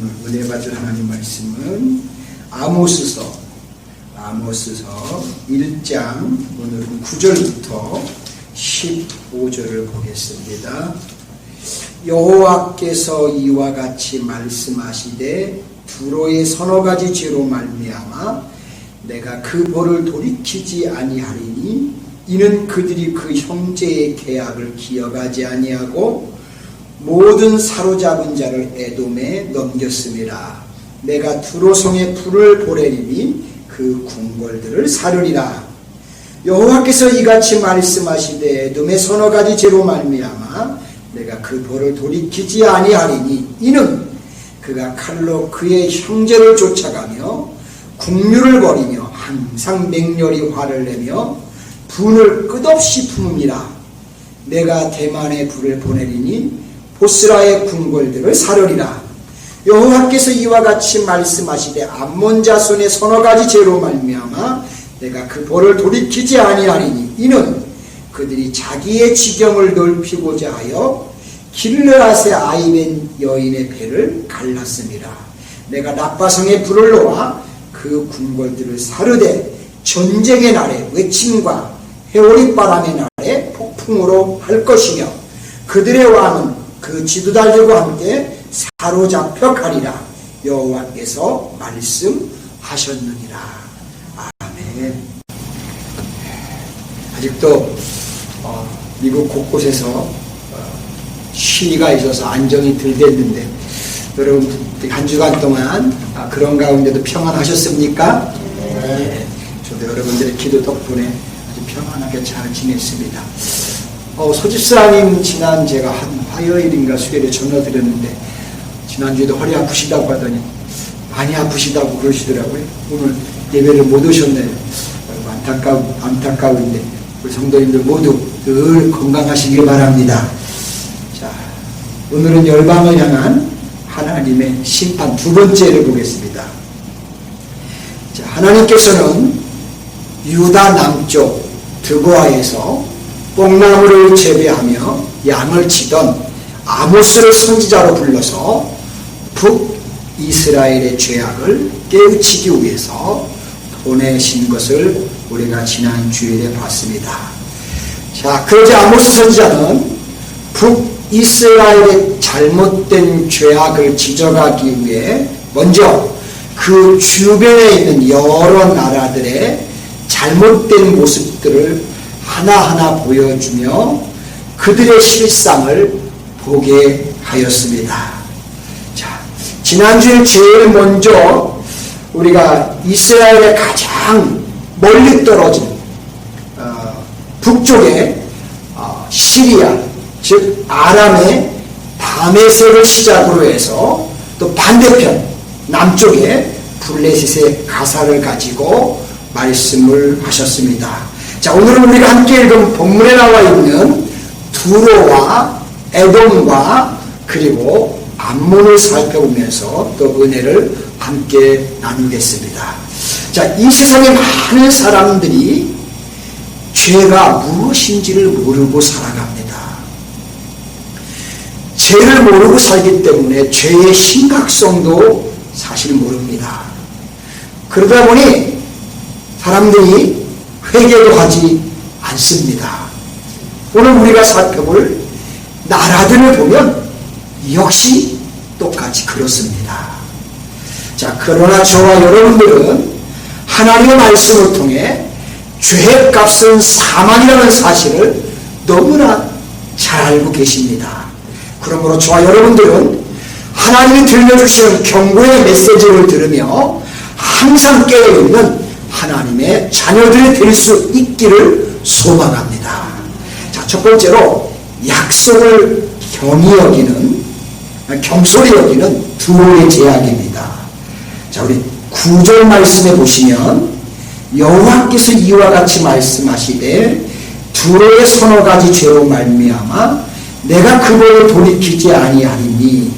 오늘 은혜 받을 하나님 말씀은 아모스서 1장 오늘은 9절부터 15절을 보겠습니다. 여호와께서 이와 같이 말씀하시되 두로의 서너 가지 죄로 말미암아 내가 그 벌을 돌이키지 아니하리니 이는 그들이 그 형제의 계약을 기억하지 아니하고 모든 사로잡은 자를 에돔에 넘겼음이라. 내가 두로성에 불을 보내리니 그 궁궐들을 사르리라. 여호와께서 이같이 말씀하시되 에돔의 서너 가지 죄로 말미암아 내가 그 벌을 돌이키지 아니하리니 이는 그가 칼로 그의 형제를 쫓아가며 국류를 벌이며 항상 맹렬히 화를 내며 분을 끝없이 품음이라. 내가 대만에 불을 보내리니 보스라의 궁궐들을 사르리라. 여호와께서 이와 같이 말씀하시되 암몬 자손의 서너 가지 죄로 말미암아 내가 그 벌을 돌이키지 아니하리니 이는 그들이 자기의 지경을 넓히고자 하여 길르앗의 아이벤 여인의 배를 갈랐음이라. 내가 라빠성에 불을 놓아 그 궁궐들을 사르되 전쟁의 날에 외침과 회오리 바람의 날에 폭풍으로 할 것이며 그들의 왕은 그 지도달들과 함께 사로잡혀 가리라. 여호와께서 말씀하셨느니라. 아멘. 아직도 미국 곳곳에서 시위가 있어서 안정이 덜 됐는데 여러분 한 주간 동안 그런 가운데도 평안하셨습니까? 네. 저도 여러분들의 기도 덕분에 아주 평안하게 잘 지냈습니다. 소집사님 지난 제가 한 화요일인가 수요일에 전화드렸는데 지난주에도 허리 아프시다고 하더니 많이 아프시다고 그러시더라고요. 오늘 예배를 못 오셨네요. 안타까운데 우리 성도님들 모두 늘 건강하시길 바랍니다. 자, 오늘은 열방을 향한 하나님의 심판 두 번째를 보겠습니다. 자, 하나님께서는 유다 남쪽 드보아에서 뽕나무를 재배하며 양을 치던 아모스를 선지자로 불러서 북이스라엘의 죄악을 깨우치기 위해서 보내신 것을 우리가 지난 주일에 봤습니다. 자, 그러자 아모스 선지자는 북이스라엘의 잘못된 죄악을 지적하기 위해 먼저 그 주변에 있는 여러 나라들의 잘못된 모습들을 하나하나 보여주며 그들의 실상을 보게 하였습니다. 자, 지난주에 제일 먼저 우리가 이스라엘의 가장 멀리 떨어진 북쪽에 시리아 즉 아람의 다메섹을 시작으로 해서 또 반대편 남쪽에 블레셋의 가사를 가지고 말씀을 하셨습니다. 자, 오늘은 우리가 함께 읽은 본문에 나와 있는 두로와 에돔과 그리고 암몬을 살펴보면서 또 은혜를 함께 나누겠습니다. 자, 이 세상에 많은 사람들이 죄가 무엇인지를 모르고 살아갑니다. 죄를 모르고 살기 때문에 죄의 심각성도 사실 모릅니다. 그러다 보니 사람들이 회개도 하지 않습니다. 오늘 우리가 살펴볼 나라들을 보면 역시 똑같이 그렇습니다. 자, 그러나 저와 여러분들은 하나님의 말씀을 통해 죄의 값은 사망이라는 사실을 너무나 잘 알고 계십니다. 그러므로 저와 여러분들은 하나님이 들려주시는 경고의 메시지를 들으며 항상 깨어있는 하나님의 자녀들이 될 수 있기를 소망합니다. 자, 첫 번째로 약속을 경솔히 여기는 두로의 제약입니다. 자, 우리 9절 말씀에 보시면 여호와께서 이와 같이 말씀하시되 두로의 서너 가지 죄로 말미암아 내가 그들을 돌이키지 아니하리니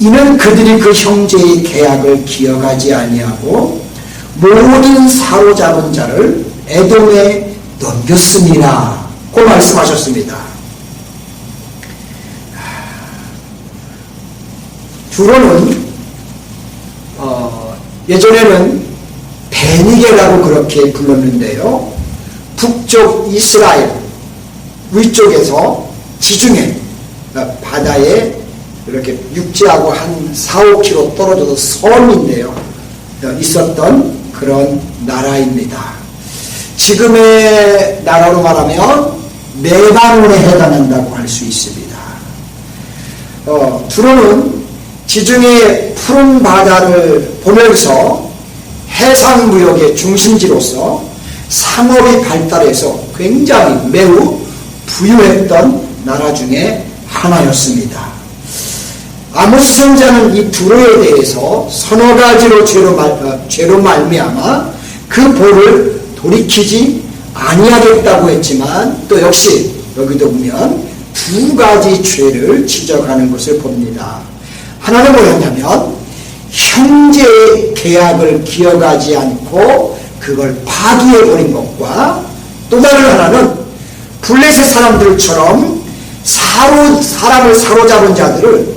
이는 그들이 그 형제의 계약을 기억하지 아니하고 모든 사로잡은 자를 에돔에 넘겼습니다. 그 말씀하셨습니다. 두로는 예전에는 베니게라고 그렇게 불렀는데요. 북쪽 이스라엘 위쪽에서 지중해 바다에 이렇게 육지하고 한 4, 5km 떨어져서 섬인데요. 있었던 그런 나라입니다. 지금의 나라로 말하면 레바논에 해당한다고 할 수 있습니다. 두로는 지중해 푸른 바다를 보면서 해상무역의 중심지로서 상업이 발달해서 굉장히 매우 부유했던 나라 중에 하나였습니다. 아모스 선지자는 이 두로에 대해서 서너 가지로 죄로 말미암아 그 벌을 돌이키지 아니하겠다고 했지만 또 역시 여기도 보면 두 가지 죄를 지적하는 것을 봅니다. 하나는 뭐였냐면 형제의 계약을 기억하지 않고 그걸 파기해버린 것과 또 다른 하나는 블레셋 사람들처럼 사람을 사로잡은 자들을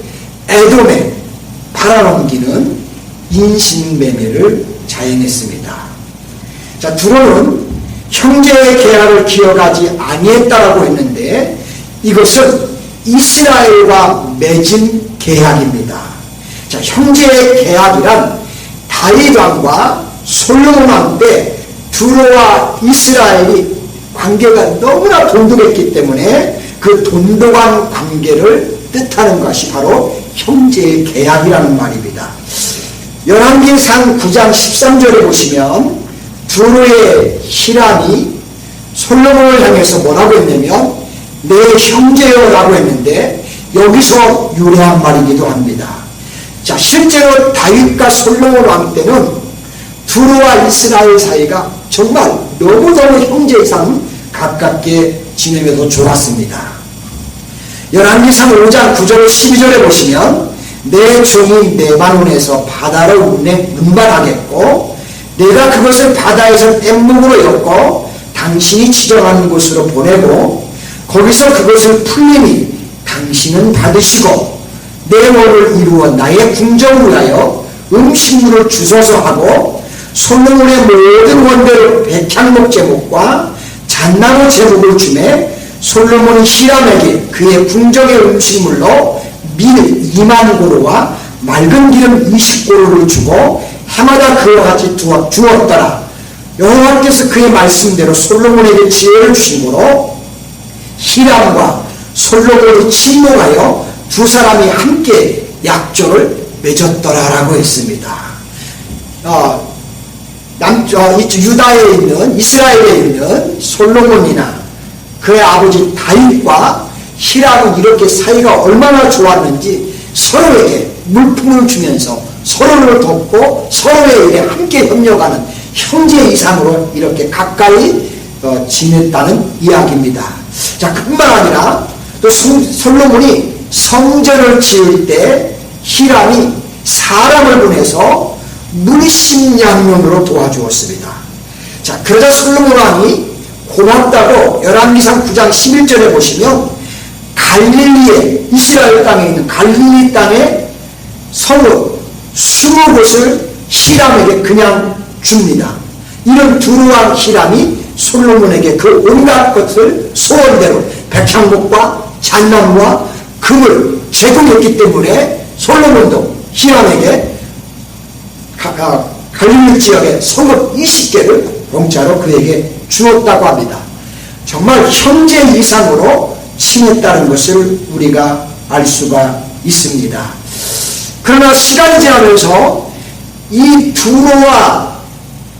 에돔에 팔아넘기는 인신매매를 자행했습니다. 자, 두로는 형제의 계약을 기억하지 아니했다라고 했는데 이것은 이스라엘과 맺은 계약입니다. 자, 형제의 계약이란 다윗 왕과 솔로몬 왕 때 두로와 이스라엘이 관계가 너무나 돈독했기 때문에 그 돈독한 관계를 뜻하는 것이 바로 형제의 계약이라는 말입니다. 열왕기상 9장 13절에 보시면 두로의 히람이 솔로몬을 향해서 뭐라고 했냐면 내 형제여 라고 했는데 여기서 유래한 말이기도 합니다. 자, 실제로 다윗과 솔로몬 왕 때는 두로와 이스라엘 사이가 정말 너무너무 형제 이상 가깝게 지내면서 좋았습니다. 열왕기상 5장 9절 12절에 보시면 내 종이 레바논에서 바다를 운반하겠고 내가 그것을 바다에서 뗏목으로 엮고 당신이 지정하는 곳으로 보내고 거기서 그것을 풀림이 당신은 받으시고 내 wol을 이루어 나의 궁정을 위하여 음식물을 주소서 하고 솔로몬의 모든 원대로 백향목 제목과 잣나무 제목을 주매 솔로몬이 히람에게 그의 궁정의 음식물로 밀 2만 고루와 맑은 기름 20고루를 주고 해마다 그와 같이 주었더라. 여호와께서 그의 말씀대로 솔로몬에게 지혜를 주심으로 히람과 솔로몬이 친목하여 두 사람이 함께 약조를 맺었더라라고 했습니다. 유다에 있는 이스라엘에 있는 솔로몬이나 그의 아버지 다윗과 히람은 이렇게 사이가 얼마나 좋았는지 서로에게 물품을 주면서 서로를 돕고 서로의 일에 함께 협력하는 형제 이상으로 이렇게 가까이 지냈다는 이야기입니다. 자, 그뿐만 아니라 또 솔로몬이 성전을 지을 때 히람이 사람을 보내서 물심양면으로 도와주었습니다. 자, 그러자 솔로몬 왕이 고맙다고 열왕기상 9장 11절에 보시면 갈릴리에 이스라엘 땅에 있는 갈릴리 땅에 성읍 20곳을 히람에게 그냥 줍니다. 이런 두루왕 히람이 솔로몬에게 그 온갖 것을 소원대로 백향목과 잣나무와 금을 제공했기 때문에 솔로몬도 히람에게 갈릴리 지역의 성읍 20개를 공짜로 그에게 주었다고 합니다. 정말 형제 이상으로 친했다는 것을 우리가 알 수가 있습니다. 그러나 시간이 지나면서 이 두로와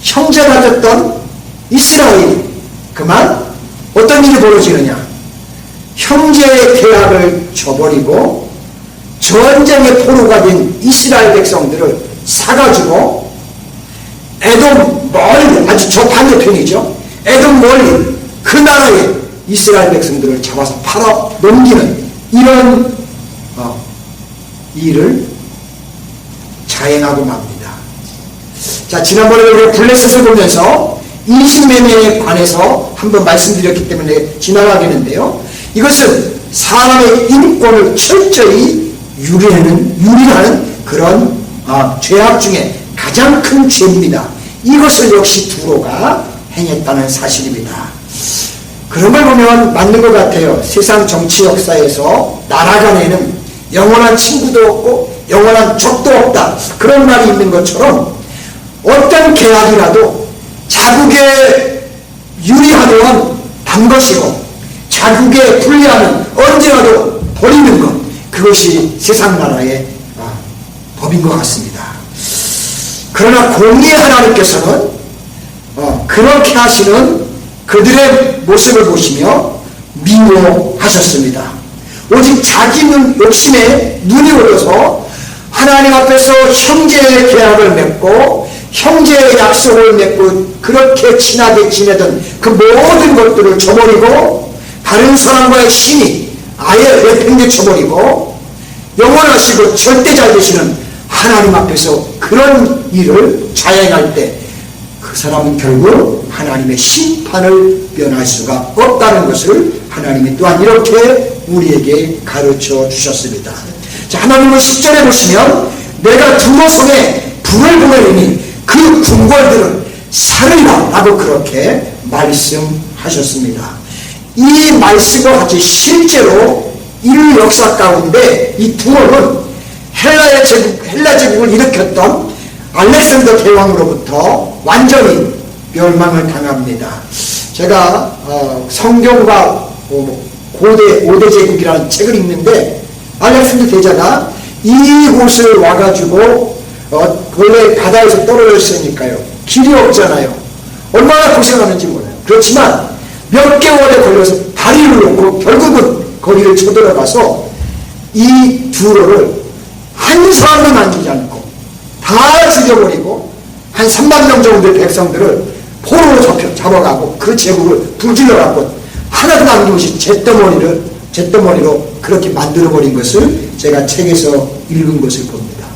형제가 됐던 이스라엘이 그만 어떤 일이 벌어지느냐, 형제의 계약을 저버리고 전쟁의 포로가 된 이스라엘 백성들을 사가지고 에돔 멀리, 아주 저 반대편이죠, 에돔 멀리 그 나라에 이스라엘 백성들을 잡아서 팔아 넘기는 이런 일을 자행하고 맙니다. 자, 지난번에 우리가 블레셋을 보면서 인신매매에 관해서 한번 말씀드렸기 때문에 지나가겠는데요. 이것은 사람의 인권을 철저히 유린하는 그런 죄악 중에 가장 큰 죄입니다. 이것을 역시 두로가 행했다는 사실입니다. 그런 걸 보면 맞는 것 같아요. 세상 정치 역사에서 나라 간에는 영원한 친구도 없고 영원한 적도 없다, 그런 말이 있는 것처럼 어떤 계약이라도 자국에 유리하면 단 것이고 자국에 불리하면 언제라도 버리는 것, 그것이 세상 나라의 법인 것 같습니다. 그러나 공의의 하나님께서는 그렇게 하시는 그들의 모습을 보시며 미워하셨습니다. 오직 자기 욕심에 눈이 올려서 하나님 앞에서 형제의 계약을 맺고 형제의 약속을 맺고 그렇게 친하게 지내던 그 모든 것들을 저버리고 다른 사람과의 신이 아예 내팽개쳐버리고 영원하시고 절대자 되시는 하나님 앞에서 그런 일을 자행할 때 그 사람은 결국 하나님의 심판을 면할 수가 없다는 것을 하나님이 또한 이렇게 우리에게 가르쳐 주셨습니다. 자, 하나님은 10절에 보시면 내가 두로 손에 불을 보내리니 그 궁궐들은 사르리라 라고 그렇게 말씀하셨습니다. 이 말씀과 같이 실제로 인류 역사 가운데 이 두로는 헬라 제국을 일으켰던 알렉산더 대왕으로부터 완전히 멸망을 당합니다. 제가 성경과 고대 5대 제국이라는 책을 읽는데 알렉산더 대자가 이곳을 와가지고 원래 바다에서 떨어져 있으니까요, 길이 없잖아요. 얼마나 고생하는지 몰라요. 그렇지만 몇 개월에 걸려서 다리를 놓고 결국은 거기를 쳐들어가서 이 두로를 한 사람도 남기지 않고 다 죽여버리고 한 3만 명 정도의 백성들을 포로로 잡아가고 그 제국을 불질러갖고 하나도 남김없이 잿더머리로 그렇게 만들어버린 것을 제가 책에서 읽은 것을 봅니다.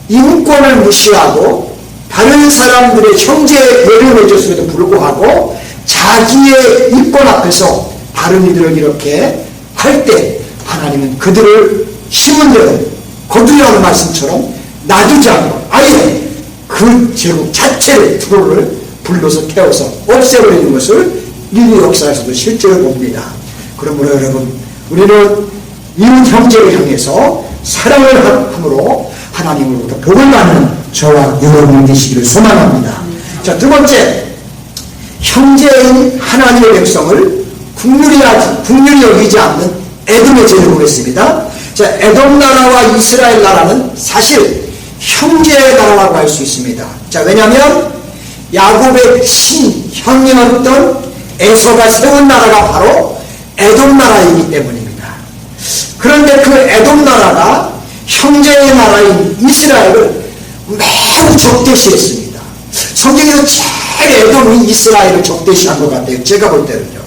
인권을 무시하고 다른 사람들의 형제의 예를 맺었음에도 불구하고 자기의 인권 앞에서 다른 이들을 이렇게 할 때 하나님은 그들을 심은 대로 거두려는 말씀처럼 놔두지 않고 아예 그 제국 자체를 두로를 불러서 태워서 없애버리는 것을 인류 역사에서도 실제로 봅니다. 그러므로 여러분, 우리는 이웃 형제를 향해서 사랑을 함으로 하나님으로부터 복을 받는 저와 여러분이 되시기를 소망합니다. 자, 두 번째, 형제인 하나님의 백성을 국률이 여기지 않는 에돔의 죄를 보겠습니다. 자, 에돔 나라와 이스라엘 나라는 사실 형제의 나라라고 할 수 있습니다. 자, 왜냐하면 야곱의 친형이었던 에서가 세운 나라가 바로 에돔 나라이기 때문입니다. 그런데 그 에돔 나라가 형제의 나라인 이스라엘을 매우 적대시했습니다. 성경에서 제일 에돔이 이스라엘을 적대시한 것 같아요. 제가 볼 때는요.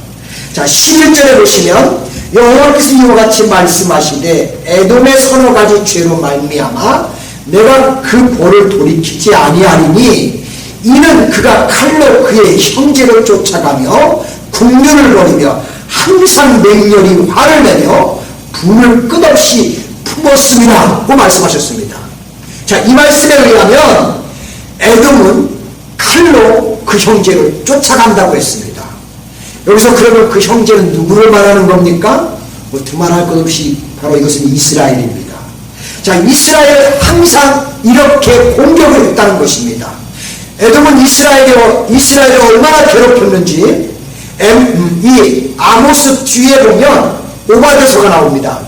자, 11절에 보시면 여호와께서 이와 같이 말씀하시되 에돔의 서너 가지 죄로 말미암아 내가 그 벌을 돌이키지 아니하리니 이는 그가 칼로 그의 형제를 쫓아가며 국면을 벌이며 항상 맹렬히 화를 내며 분을 끝없이 품었습니다고 말씀하셨습니다. 자, 이 말씀에 의하면 에돔은 칼로 그 형제를 쫓아간다고 했습니다. 여기서 그러면 그 형제는 누구를 말하는 겁니까? 뭐 두말할 것 없이 바로 이것은 이스라엘입니다. 자, 이스라엘을 항상 이렇게 공격을 했다는 것입니다. 에돔은 이스라엘을 얼마나 괴롭혔는지 이 아모스 뒤에 보면 오바데서가 나옵니다.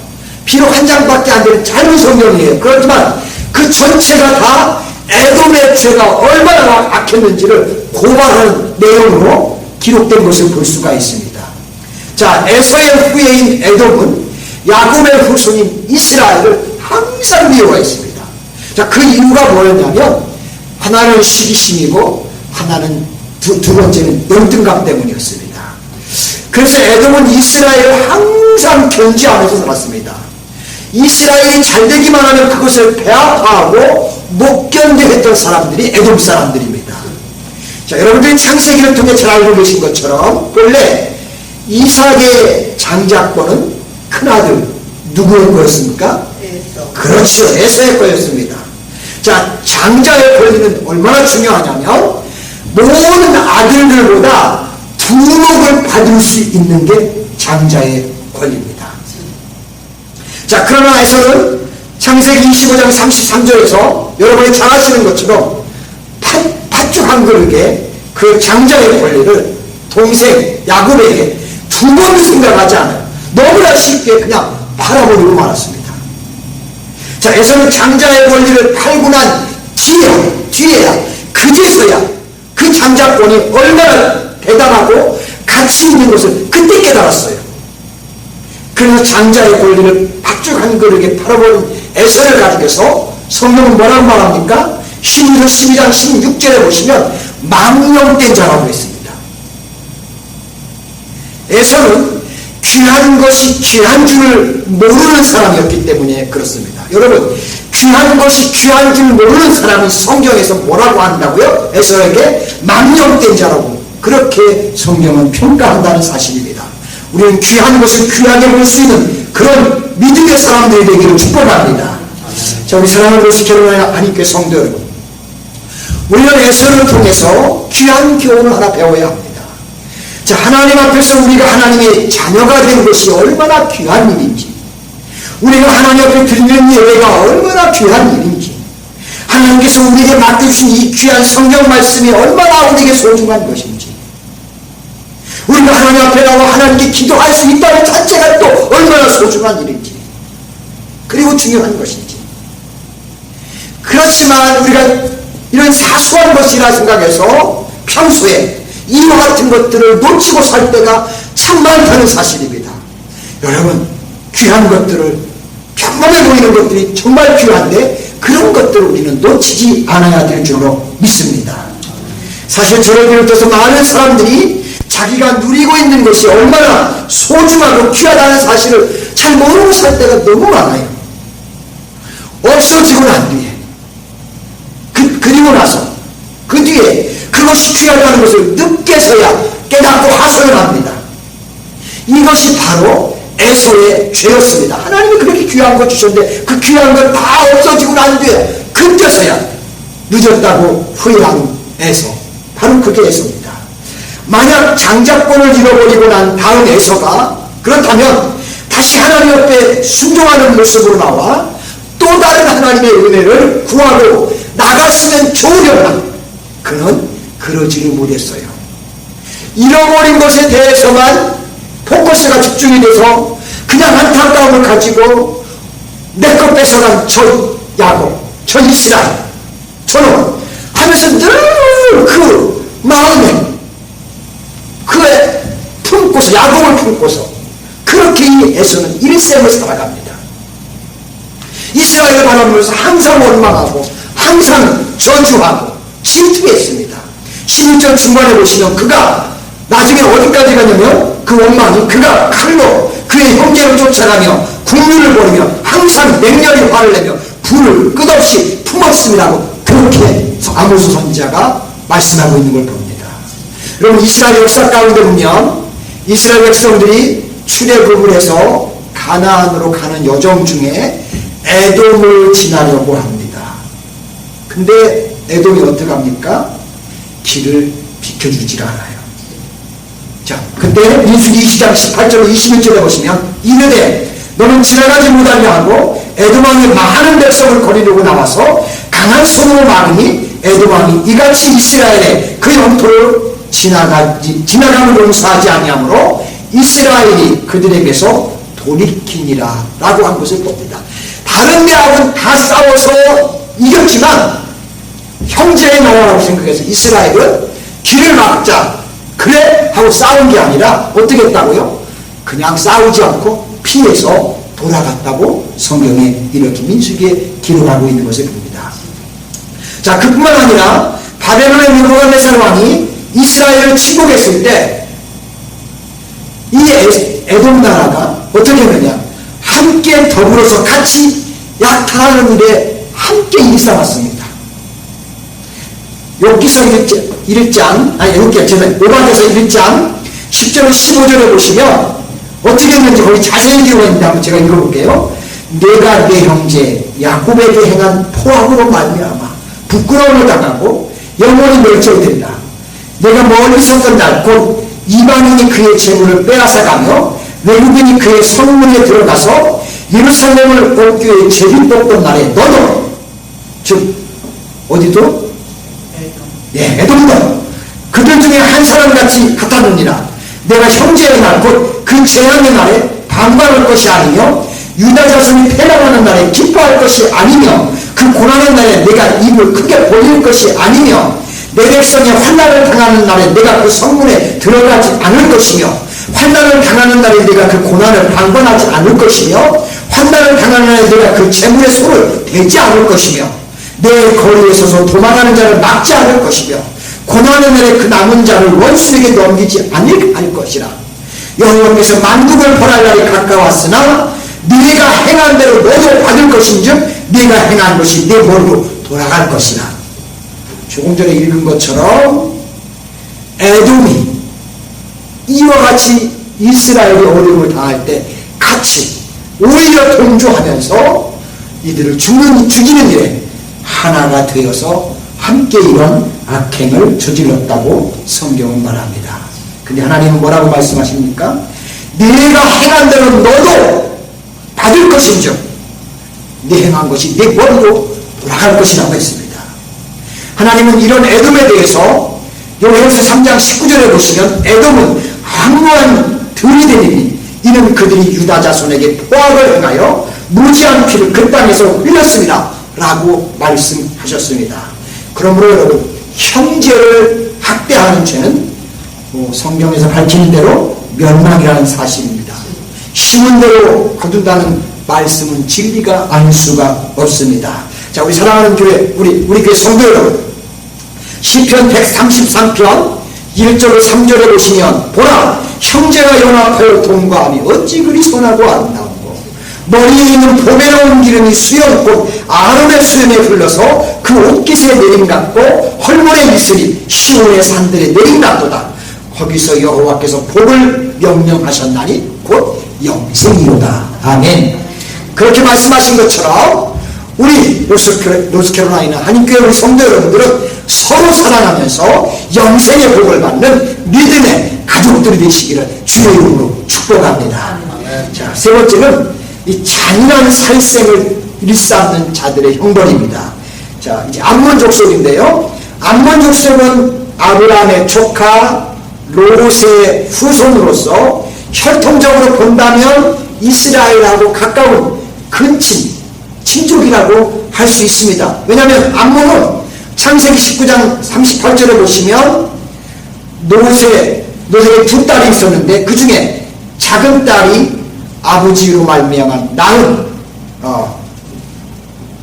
비록 한 장밖에 안 되는 짧은 성경이에요. 그렇지만 그 전체가 다 에돔의 죄가 얼마나 악했는지를 고발하는 내용으로 기록된 것을 볼 수가 있습니다. 자, 에서의 후예인 에돔은 야곱의 후손인 이스라엘을 항상 미워했습니다. 자, 그 이유가 뭐였냐면 하나는 시기심이고 하나는 두 번째는 열등감 때문이었습니다. 그래서 에돔은 이스라엘을 항상 견지하면서 살았습니다. 이스라엘이 잘되기만 하면 그것을 배아파하고 못 견뎌했던 사람들이 에돔 사람들입니다. 자, 여러분들이 창세기를 통해 잘 알고 계신 것처럼 본래 이삭의 장자권은 큰아들 누구의 거였습니까? 그렇죠, 에서의 거였습니다. 자, 장자의 권리는 얼마나 중요하냐면 모든 아들들보다 두목을 받을 수 있는 게 장자의 권리입니다. 자, 그러나 에서는 창세기 25장 33절에서 여러분이 잘 아시는 것처럼 팥죽 한 그릇에 그 장자의 권리를 동생 야곱에게 두 번 생각하지 않아요. 너무나 쉽게 그냥 팔아버리고 말았습니다. 자, 에서는 장자의 권리를 팔고 난 뒤에야 그제서야 그 장자권이 얼마나 대단하고 가치 있는 것을 그때 깨달았어요. 그래서 장자의 권리를 팥죽 한 그릇에 팔아버린 에서를 가지고서 성경은 뭐라고 말합니까? 히브리서 12장 16절에 보시면 망령된 자라고 했습니다. 에서는 귀한 것이 귀한 줄 모르는 사람이었기 때문에 그렇습니다. 여러분, 귀한 것이 귀한 줄 모르는 사람은 성경에서 뭐라고 한다고요? 에서에게 망령된 자라고 그렇게 성경은 평가한다는 사실입니다. 우리는 귀한 것을 귀하게 볼 수 있는 그런 믿음의 사람들이 되기를 축복합니다. 자, 우리 사랑하는 것이 결혼하는 하나님께 성도 여러분, 우리는 에서를 통해서 귀한 교훈을 하나 배워야 합니다. 자, 하나님 앞에서 우리가 하나님의 자녀가 된 것이 얼마나 귀한 일인지, 우리가 하나님 앞에 드리는 예배가 얼마나 귀한 일인지, 하나님께서 우리에게 맡겨주신 이 귀한 성경 말씀이 얼마나 우리에게 소중한 것인지, 우리가 하나님 앞에 나와 하나님께 기도할 수 있다는 자체가 또 얼마나 소중한 일인지, 그리고 중요한 것인지. 그렇지만 우리가 이런 사소한 것이라 생각해서 평소에 이와 같은 것들을 놓치고 살 때가 참 많다는 사실입니다. 여러분, 귀한 것들을, 평범해 보이는 것들이 정말 귀한데 그런 것들을 우리는 놓치지 않아야 될 줄로 믿습니다. 사실 저를 비롯해서 많은 사람들이 자기가 누리고 있는 것이 얼마나 소중하고 귀하다는 사실을 잘 모르고 살 때가 너무 많아요. 없어지고 난 뒤에, 그리고 나서 그 뒤에 그것이 귀하다는 것을 늦게서야 깨닫고 하소연합니다. 이것이 바로 에서의 죄였습니다. 하나님이 그렇게 귀한 것 주셨는데 그 귀한 것 다 없어지고 난 뒤에 그때서야 늦었다고 후회한 에서, 바로 그게 에서입니다. 만약 장자권을 잃어버리고 난 다음 에서가 그렇다면 다시 하나님 앞에 순종하는 모습으로 나와 또 다른 하나님의 은혜를 구하고 나갔으면 좋으려나 그는 그러지를 못했어요. 잃어버린 것에 대해서만 포커스가 집중이 돼서 그냥 안타까움을 가지고 내 것 뺏어간 저 야곱, 저 이스라엘, 저놈 하면서 늘 그 마음에 그의 품고서, 야곱을 품고서 그렇게 이 에서는 일생을 살아갑니다. 이스라엘을 바라보면서 항상 원망하고 항상 저주하고 질투했습니다. 16절 중반에 보시면 그가 나중에 어디까지 가냐면 그 원망이 그가 칼로 그의 형제를 쫓아가며 국류를 벌이며 항상 맹렬히 화를 내며 불을 끝없이 품었음이라고 그렇게 아모스 선지자가 말씀하고 있는 걸 봅니다. 여러분, 이스라엘 역사 가운데 보면 이스라엘 백성들이 출애굽을 해서 가나안으로 가는 여정 중에 에돔을 지나려고 합니다. 근데 에돔이 어떻게 합니까? 길을 비켜주질 않아요. 자, 그때 민수기 20장 18절 21절에 보시면 이르되 너는 지나가지 못하려 하고 에돔 왕이 많은 백성을 거리려고 나와서 강한 손으로 막으니 에돔 왕이 이같이 이스라엘의 그 영토를 지나가는 용서하지 아니하므로 이스라엘이 그들에게서 돌이키니라 라고 한 것을 봅니다. 다른 데하고는 다 싸워서 이겼지만 형제의 나라라고 생각해서 이스라엘은 길을 막자 그래 하고 싸운 게 아니라 어떻게 했다고요? 그냥 싸우지 않고 피해서 돌아갔다고 성경에 이렇게 민수기에 기록하고 있는 것을 봅니다. 자, 그뿐만 아니라 바벨론의 느부갓네살 왕이 이스라엘을 침공했을 때 이 에돔 나라가 어떻게 했느냐, 함께 더불어서 같이 약탈하는 일에 함께 일삼았습니다. 욥기서 1장, 오바댜서 1장 10절 15절에 보시면 어떻게 했는지 거기 자세히 기록했는데 한번 제가 읽어볼게요. 내가 내 형제 야곱에게 행한 포악으로 말미암아 부끄러움을 당하고 영원히 멸절된다. 내가 멀리서 던 날 곧 이방인이 그의 재물을 빼앗아가며 외국인이 그의 성문에 들어가서 예루살렘을 옥교에 죄를 뽑던 날에 너도, 즉 어디도? 예, 에돔도 그들 중에 한 사람같이 같았느니라. 내가 형제의 날 곧 그 재앙의 날에 반발할 것이 아니며 유다 자손이 패망하는 날에 기뻐할 것이 아니며 그 고난의 날에 내가 입을 크게 벌릴 것이 아니며 내 백성이 환난을 당하는 날에 내가 그 성문에 들어가지 않을 것이며 환난을 당하는 날에 내가 그 고난을 방관하지 않을 것이며 환난을 당하는 날에 내가 그 재물의 손을 대지 않을 것이며 내 거리에 서서 도망하는 자를 막지 않을 것이며 고난의 날에 그 남은 자를 원수에게 넘기지 않을 것이라. 여호와께서 만국을 벌할 날이 가까웠으나 네가 행한 대로 너도 받을 것인즉 네가 행한 것이 네 머리로 돌아갈 것이라. 조금 전에 읽은 것처럼 에돔이 이와 같이 이스라엘이 어려움을 당할 때 같이 오히려 동조하면서 이들을 죽이는 일에 하나가 되어서 함께 이런 악행을 저질렀다고 성경은 말합니다. 근데 하나님은 뭐라고 말씀하십니까? 네가 행한 대로 너도 받을 것인즉 네 행한 것이 네 머리로 돌아갈 것이라고 했습니다. 하나님은 이런 에돔에 대해서 요한서 3장 19절에 보시면 에돔은 황무한 들이대니 이는 그들이 유다 자손에게 포악을 행하여 무지한 피를 그 땅에서 흘렸습니다 라고 말씀하셨습니다. 그러므로 여러분, 형제를 학대하는 죄는 성경에서 밝히는 대로 멸망이라는 사실입니다. 심은 대로 거둔다는 말씀은 진리가 아닐 수가 없습니다. 자, 우리 사랑하는 교회, 우리 교회 성도 여러분, 시편 133편 1절로 3절에 보시면 보라, 형제가 연합하여 동거함이 어찌 그리 선하고 아름다운고 머리에 있는 보배로운 기름이 수염 곧 아론의 수염에 흘러서 그 옷깃에 내림같고 헐몬의 이슬이 시온의 산들에 내림같도다. 거기서 여호와께서 복을 명령하셨나니 곧 영생이로다. 아멘. 그렇게 말씀하신 것처럼 우리 노스캐롤라이나 한인교회 우리 성도 여러분들은 서로 사랑하면서 영생의 복을 받는 믿음의 가족들이 되시기를 주의 이름으로 축복합니다. 자, 세 번째는 이 잔인한 살생을 일삼는 자들의 형벌입니다. 자, 이제 암몬 족속인데요. 암몬 족속은 아브라함의 조카 롯의 후손으로서 혈통적으로 본다면 이스라엘하고 가까운 친족이라고 할 수 있습니다. 왜냐하면 암몬은 창세기 19장 38절에 보시면 롯에게 두 딸이 있었는데 그 중에 작은 딸이 아버지로 말미암아 낳은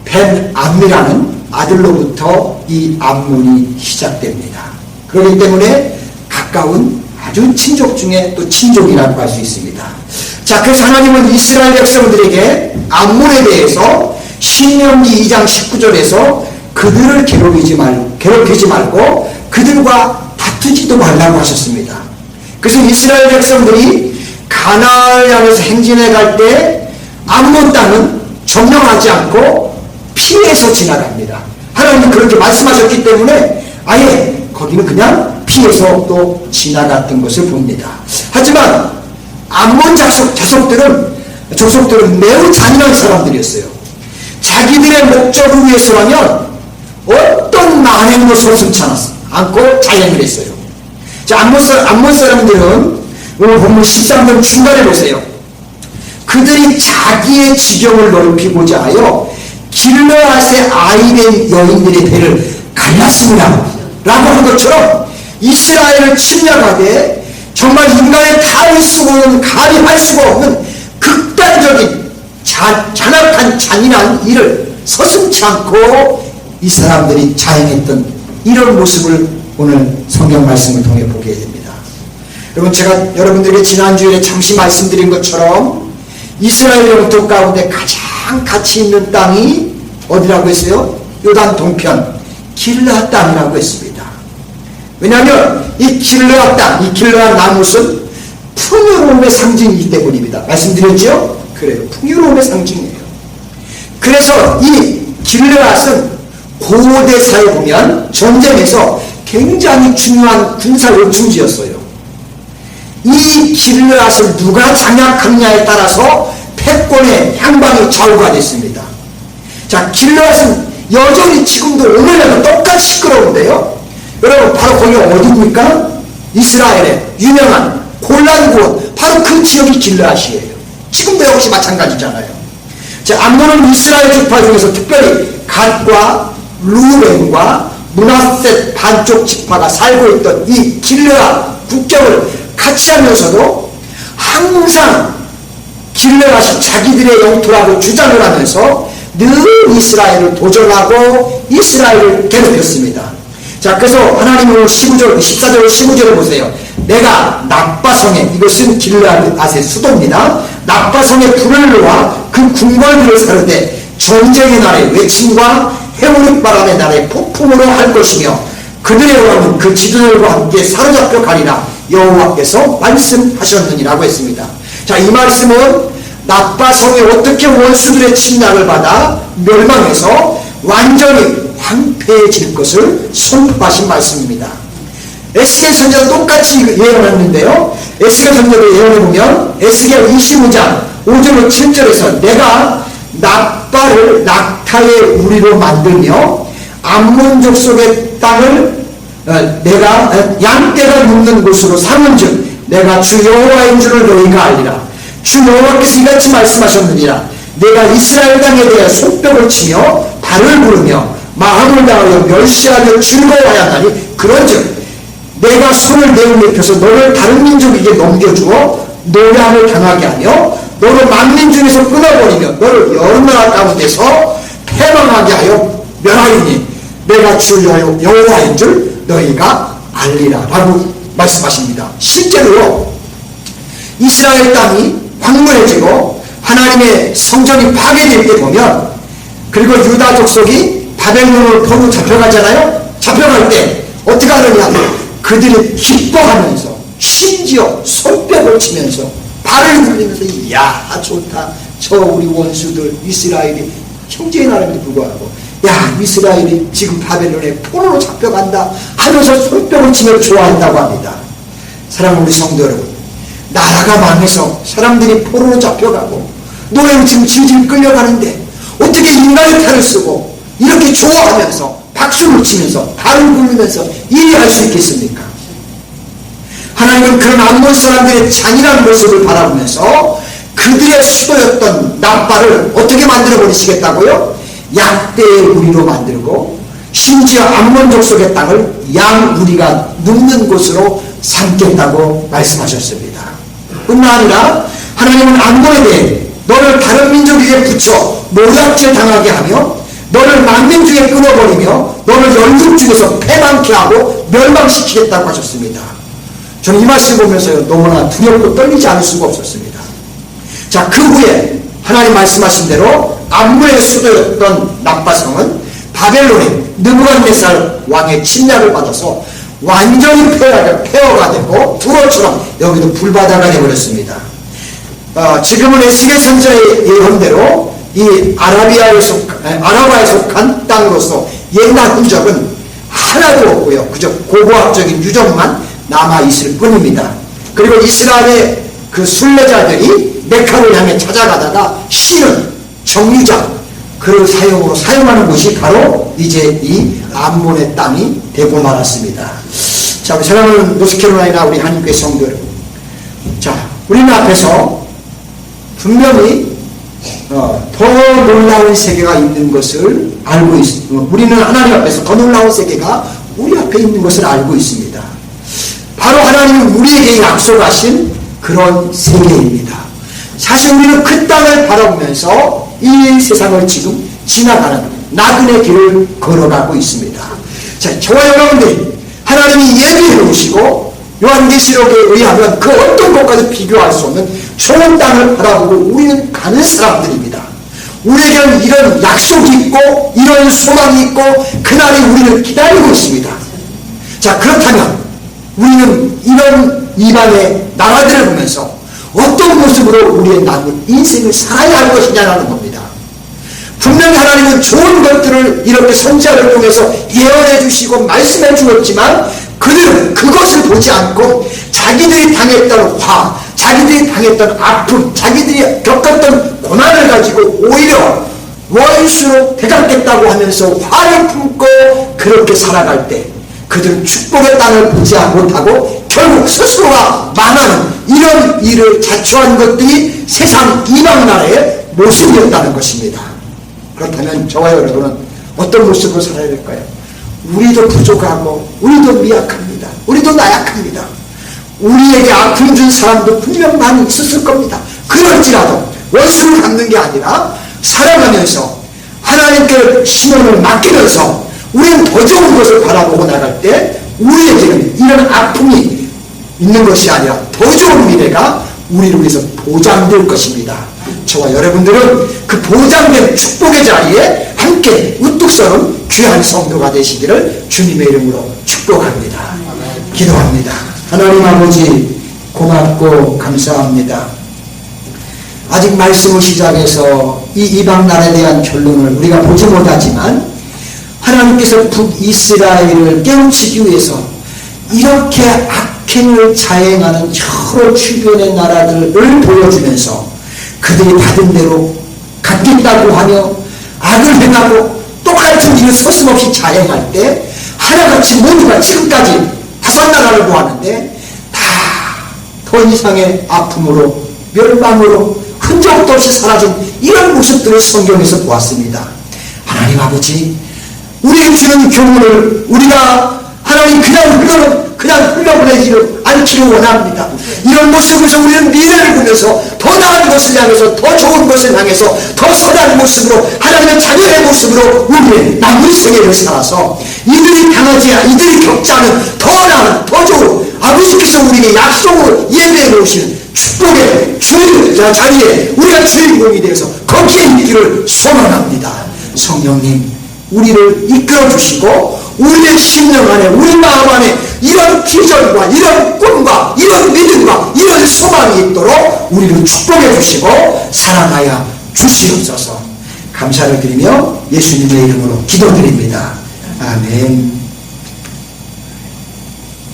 벤암미라는 아들로부터 이 암몬이 시작됩니다. 그렇기 때문에 가까운 아주 친족 중에 또 친족이라고 할 수 있습니다. 자, 그래서 하나님은 이스라엘 백성들에게 암몬에 대해서 신명기 2장 19절에서 그들을 괴롭히지 말고 그들과 다투지도 말라고 하셨습니다. 그래서 이스라엘 백성들이 가나안을 향해서 행진해 갈 때 암몬 땅은 점령하지 않고 피해서 지나갑니다. 하나님은 그렇게 말씀하셨기 때문에 아예 거기는 그냥 피해서 또 지나갔던 것을 봅니다. 하지만 암몬 족속들은 매우 잔인한 사람들이었어요. 자기들의 목적을 위해서라면 어떤 만행도 서슴지 않고 자행을 했어요. 자, 암몬 사람들은 오늘 본문 13절 중간에 보세요. 그들이 자기의 지경을 넓히고자 하여 길르앗의 아이된 여인들의 배를 갈랐습니다 라고 한 것처럼 이스라엘을 침략하되 정말 인간의 탈을 수고는 가리할 수가 없는 극단적인 잔악한 잔인한 일을 서슴지 않고 이 사람들이 자행했던 이런 모습을 오늘 성경 말씀을 통해 보게 됩니다. 여러분, 제가 여러분들에게 지난주에 잠시 말씀드린 것처럼 이스라엘 영토 가운데 가장 가치 있는 땅이 어디라고 했어요? 요단 동편 길르앗 땅이라고 했습니다. 왜냐하면 이 길르앗 땅, 이 길르앗 나뭇은 풍요로움의 상징이기 때문입니다. 말씀드렸죠? 그래요. 풍요로움의 상징이에요. 그래서 이 길르앗은 고대사에 보면 전쟁에서 굉장히 중요한 군사 요충지였어요. 이 길르앗을 누가 장악하느냐에 따라서 패권의 향방이 좌우가 됐습니다. 자, 길르앗은 여전히 지금도 오늘날도 똑같이 시끄러운데요. 여러분, 바로 거기가 어디입니까? 이스라엘의 유명한 골란구원, 바로 그 지역이 길르앗이에요. 지금도 역시 마찬가지잖아요. 자, 암몬은 이스라엘 지파 중에서 특별히 갓과 루벤과 므낫셋 반쪽 지파가 살고 있던 이 길르앗 국경을 같이 하면서도 항상 길르앗이 자기들의 영토라고 주장을 하면서 늘 이스라엘을 도전하고 이스라엘을 괴롭혔습니다. 자, 그래서 하나님은 14절 15절을 보세요. 내가 나빠성에, 이것은 길르앗의 수도입니다. 나빠성에 불을 놓아 그 궁궐들을 사르되 전쟁의 날에 외침과 해오리 바람의 날에 폭풍으로 할 것이며 그들의 왕은 그 지도들과 함께 사로잡혀 가리라 여호와께서 말씀하셨느니라고 했습니다. 자, 이 말씀은 나빠성이 어떻게 원수들의 침략을 받아 멸망해서 완전히 황폐해질 것을 선포하신 말씀입니다. 에스겔 선지자도 똑같이 예언했는데요. 에스겔 선지자도 예언해보면 에스겔 25장 5절로 7절에서 내가 나빠를 낙타의 우리로 만들며 암몬 족속의 땅을 내가 양떼가 눕는 곳으로 삼은즉 내가 주 여호와인 줄을 너희가 알리라. 주 여호와께서 이같이 말씀하셨느니라. 내가 이스라엘 땅에 대해 손뼉을 치며 발을 부르며 마음을 다하여 멸시하며 즐거워하였나니 그런즉 내가 손을 내어 높여서 너를 다른 민족에게 넘겨주어 노략을 당하게 하며 너를 만민 중에서 끊어버리며 너를 여러 나라 가운데서 패망하게 하여 멸하리니 내가 주 여호와인 줄 너희가 알리라 라고 말씀하십니다. 실제로 이스라엘 땅이 황무해지고 하나님의 성전이 파괴될 때 보면, 그리고 유다 족속이 바벨론으로 포로 잡혀가잖아요. 잡혀갈 때 어떻게 하느냐, 그들이 기뻐하면서 심지어 손뼉을 치면서 발을 굴리면서 야 좋다, 저 우리 원수들 이스라엘이 형제의 나라임에도 불구하고 야 이스라엘이 지금 바벨론에 포로로 잡혀간다 하면서 손뼉을 치며 좋아한다고 합니다. 사랑하는 우리 성도 여러분, 나라가 망해서 사람들이 포로로 잡혀가고 노예로 지금 질질 끌려가는데 어떻게 인간의 탈을 쓰고 이렇게 좋아하면서 박수를 치면서 발을 굴리면서 이해할 수 있겠습니까? 하나님은 그런 암몬 사람들의 잔인한 모습을 바라보면서 그들의 수도였던 나빠를 어떻게 만들어 버리시겠다고요? 약대의 우리로 만들고 심지어 암몬 족속의 땅을 양우리가 눕는 곳으로 삼겠다고 말씀하셨습니다. 뿐만 아니라 하나님은 암몬에 대해 너를 다른 민족에게 붙여 노략질 당하게 하며 너를 만민 중에 끊어버리며 너를 열국 중에서 패망케 하고 멸망시키겠다고 하셨습니다. 저는 이 말씀 보면서요 너무나 두렵고 떨리지 않을 수가 없었습니다. 자, 그 후에 하나님 말씀하신 대로 암몬의 수도였던 나빠성은 바벨론의 느부갓네살 왕의 침략을 받아서 완전히 폐허가 되고 두로처럼 여기도 불바다가 되어버렸습니다. 지금은 에스겔 선지자의 예언대로 이 아라바에 속한 땅으로서 옛날 흔적은 하나도 없고요. 그저 고고학적인 유적만 남아있을 뿐입니다. 그리고 이스라엘의 그 순례자들이 메카를 향해 찾아가다가 실은 정류장 그 사용하는 곳이 바로 이제 이 암몬의 땅이 되고 말았습니다. 자, 우리 사랑하는 노스캐롤라이나 우리 한인교회 성도 여러분, 자, 우리는 앞에서 분명히 더 놀라운 세계가 있는 것을 알고 있습니다. 우리는 하나님 앞에서 더 놀라운 세계가 우리 앞에 있는 것을 알고 있습니다. 바로 하나님은 우리에게 약속하신 그런 세계입니다. 사실 우리는 그 땅을 바라보면서 이 세상을 지금 지나가는 나그네 길을 걸어가고 있습니다. 자, 저와 여러분들이 하나님이 예비해 놓으시고 요한계시록에 의하면 그 어떤 것과도 비교할 수 없는 좋은 땅을 바라보고 우리는 가는 사람들입니다. 우리에게는 이런 약속이 있고 이런 소망이 있고 그날이 우리를 기다리고 있습니다. 자, 그렇다면 우리는 이런 이방의 나라들을 보면서 어떤 모습으로 우리의 남은 인생을 살아야 할 것이냐는 겁니다. 분명히 하나님은 좋은 것들을 이렇게 선지자를 통해서 예언해 주시고 말씀해 주었지만 그들은 그것을 보지 않고 자기들이 당했던 화, 자기들이 당했던 아픔, 자기들이 겪었던 고난을 가지고 오히려 원수로 되갚겠다고 하면서 화를 품고 그렇게 살아갈 때 그들은 축복의 땅을 보지 못하고 결국 스스로가 망하는 이런 일을 자초한 것들이 세상 이방나라의 모습이었다는 것입니다. 그렇다면 저와 여러분은 어떤 모습으로 살아야 될까요? 우리도 부족하고 우리도 미약합니다. 우리도 나약합니다. 우리에게 아픔 준 사람도 분명 많이 있었을 겁니다. 그럴지라도 원수를 갚는 게 아니라 살아가면서 하나님께 신원을 맡기면서 우리는 더 좋은 것을 바라보고 나갈 때 우리에게는 이런 아픔이 있는 것이 아니라 더 좋은 미래가 우리를 위해서 보장될 것입니다. 저와 여러분들은 그 보장된 축복의 자리에 함께 우뚝 서는 귀한 성도가 되시기를 주님의 이름으로 축복합니다. 기도합니다. 하나님 아버지 고맙고 감사합니다. 아직 말씀을 시작해서 이 이방 나라에 대한 결론을 우리가 보지 못하지만 하나님께서 북이스라엘을 깨우치기 위해서 이렇게 악행을 자행하는 여러 주변의 나라들을 보여주면서 그들이 받은 대로 갚겠다고 하며 악을 행하고 똑같은 일을 서슴없이 자행할 때 하나같이 모두가 지금까지 5나라를 보았는데 다 더 이상의 아픔으로 멸망으로 흔적도 없이 사라진 이런 모습들을 성경에서 보았습니다. 하나님 아버지 우리에게 주는 교훈을 우리가 하나님 그냥 흘려보내지를 않기를 원합니다. 이런 모습에서 우리는 미래를 보면서 더 나은 것을 향해서 더 좋은 것을 향해서 더 선한 모습으로 하나님의 자녀의 모습으로 우리의 남은 생애를 살아서 이들이 겪지 않은 더 나은 더 좋은 아버지께서 우리에게 약속으로 예배해 놓으신 축복의 자리에 우리가 주인공이 되어서 거기에 있기를 소망합니다. 성령님 우리를 이끌어 주시고 우리의 심령 안에 우리 마음 안에 이런 기절과 이런 꿈과 이런 믿음과 이런 소망이 있도록 우리를 축복해 주시고 사랑하여 주시옵소서. 감사를 드리며 예수님의 이름으로 기도드립니다. 아멘.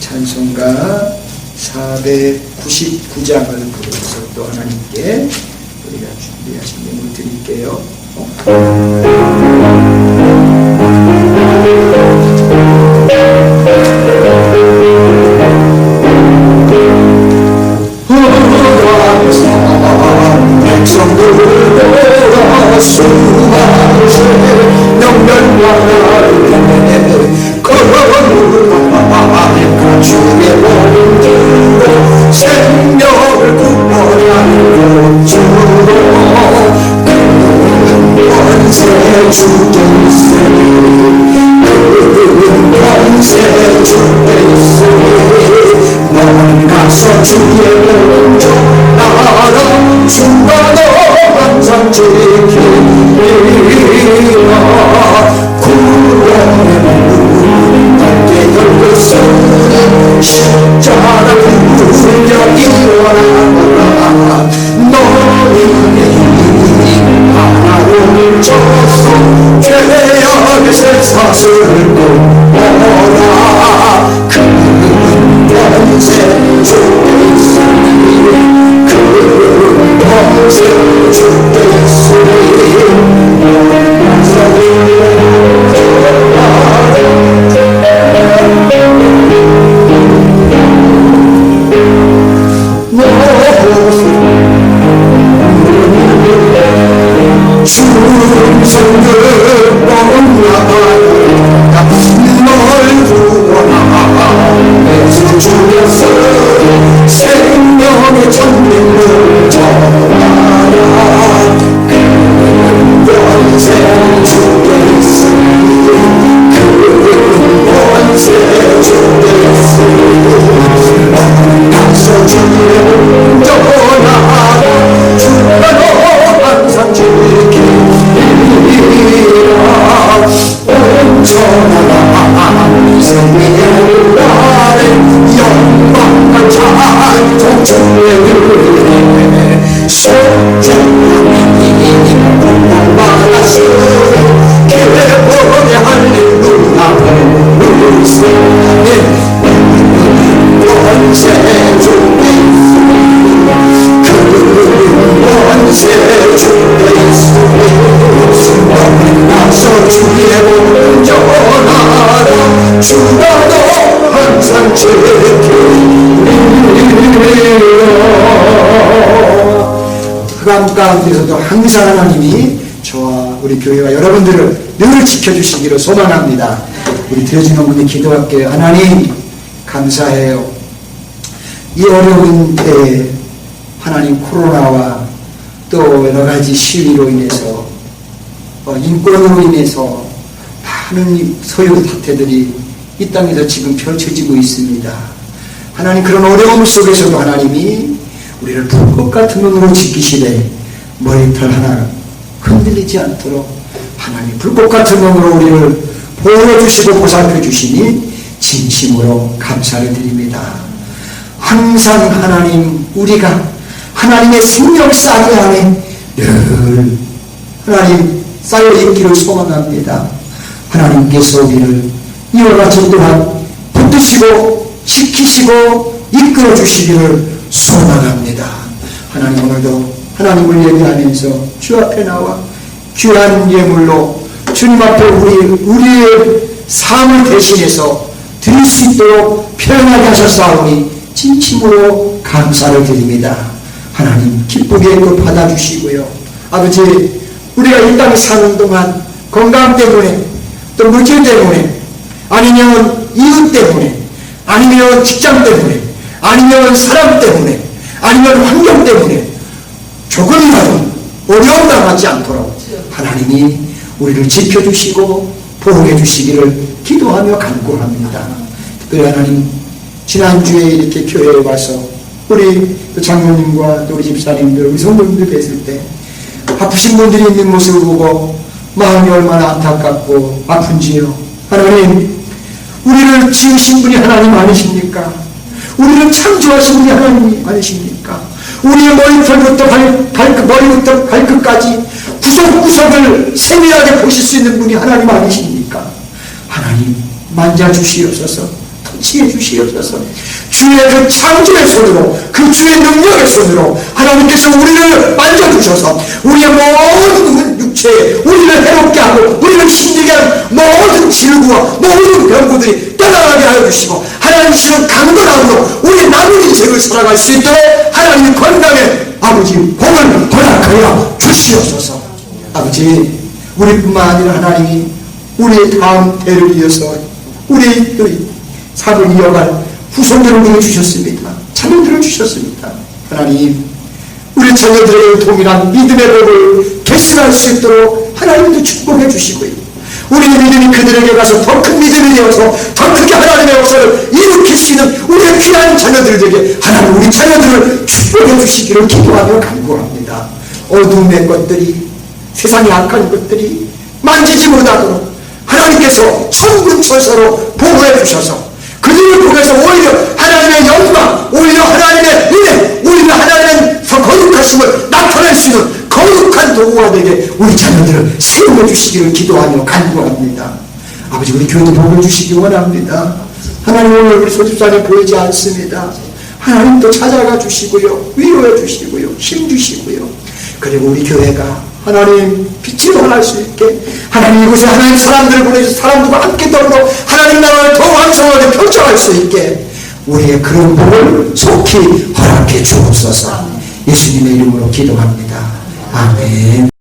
찬송가 499장을 부르면서 또 하나님께 우리가 준비하신 예물 드릴게요. 백성들보다 수많은 죄 영면만을 거룩한 주의 몸 들고 생명을 구원하는 주로 권세 주께 있으니 권세 주께 있으니 너는 가서 주의 몸 전하라 주가 너 항상 지키리라 구원의 문 넓게 열렸으니 십자가 부르려 일어나라 너희의 힘 하나를 져서 죄악의 쇠사슬을 끊어라 큰 권세 주께 있으니 큰 권세 주께 있으니 생명의 전민을 전하라 큰 권세 주께 있으니 큰 권세 주께 있으니 가서 주의 몸 전하라 주가 너 항상 지키리라 가운데서도 항상 하나님이 저와 우리 교회와 여러분들을 늘 지켜주시기를 소망합니다. 우리 드려진 어머니 기도할게요. 하나님 감사해요. 이 어려운 때에 하나님 코로나와 또 여러 가지 시위로 인해서 인권으로 인해서 많은 소요 사태들이 이 땅에서 지금 펼쳐지고 있습니다. 하나님 그런 어려움 속에서도 하나님이 우리를 불꽃 같은 눈으로 지키시되 머리털 하나 흔들리지 않도록 하나님 불꽃 같은 눈으로 우리를 보호해주시고 보살펴주시니 진심으로 감사를 드립니다. 항상 하나님 우리가 하나님의 생명 쌍이 안에 늘 하나님 쌓여있기를 소망합니다. 하나님께서 우리를 이와 같이 또한 붙드시고 지키시고 이끌어 주시기를 소망합니다. 하나님 오늘도 하나님을 예배하면서 주 앞에 나와 귀한 예물로 주님 앞에 우리의 삶을 대신해서 드릴 수 있도록 표현하게 하셨사오니 진심으로 감사를 드립니다. 하나님 기쁘게 또 받아주시고요. 아버지 우리가 이 땅에 사는 동안 건강 때문에 또 물질 때문에 아니면 이웃 때문에 아니면 직장 때문에 아니면 사람 때문에 아니면 환경 때문에 조금이라도 어려움 당하지 않도록 하나님이 우리를 지켜주시고 보호해 주시기를 기도하며 간구합니다. 특별히 하나님 지난주에 이렇게 교회에 와서 우리 장로님과 또 우리 집사님들 우리 성도님들 뵀을 때 아프신 분들이 있는 모습을 보고 마음이 얼마나 안타깝고 아픈지요. 하나님 우리를 지으신 분이 하나님 아니십니까? 우리를 창조하신 분이 하나님 아니십니까? 우리의 머리털부터 머리부터 발끝까지 구석구석을 세밀하게 보실 수 있는 분이 하나님 아니십니까? 하나님 만져주시옵소서, 터치해 주시옵소서. 주의 그 창조의 손으로 그 주의 능력의 손으로 하나님께서 우리를 만져주셔서 우리의 모든 육체에 우리를 해롭게 하고 우리를 힘들게 하는 모든 질구와 모든 병구들이 떠나가게 하여 주시고 하나님 주시는 강건함으로 우리 남은 인생을 살아갈 수 있도록 하나님 건강에 아버지 복을 허락하여 주시옵소서. 아버지 우리뿐만 아니라 하나님이 우리의 다음 대를 이어서 우리의 삶을 이어갈 후손들을 우리에게 주셨습니다. 자녀들을 주셨습니다. 하나님 우리 자녀들의 동일한 믿음의 복을 계승할 수 있도록 하나님도 축복해 주시고요. 우리의 믿음이 그들에게 가서 더 큰 믿음이 되어서 더 크게 하나님의 역사를 일으킬 수 있는 우리의 귀한 자녀들에게 하나님 우리 자녀들을 축복해 주시기를 기도하며 간구합니다. 어둠의 것들이 세상의 악한 것들이 만지지 못하도록 하나님께서 천군천사로 보호해 주셔서 그들을 통해서 오히려 하나님의 영광, 오히려 하나님의 은혜, 오히려 하나님의 거룩하심을 나타낼 수 있는 거룩한 도구가 되게 우리 자녀들을 세워해 주시기를 기도하며 간구합니다. 아버지 우리 교회도 복을 주시기 원합니다. 하나님 오늘 우리 소집사님 보이지 않습니다. 하나님도 찾아가 주시고요, 위로해 주시고요, 힘 주시고요. 그리고 우리 교회가 하나님 빛을 발할 수 있게 하나님 이곳에 하나님 사람들을 보내주셔서 사람들과 함께 더불어 하나님 나라를 더 완성하게 펼쳐갈 수 있게 우리의 그런 복을 속히 허락해 주옵소서. 예수님의 이름으로 기도합니다. 아멘.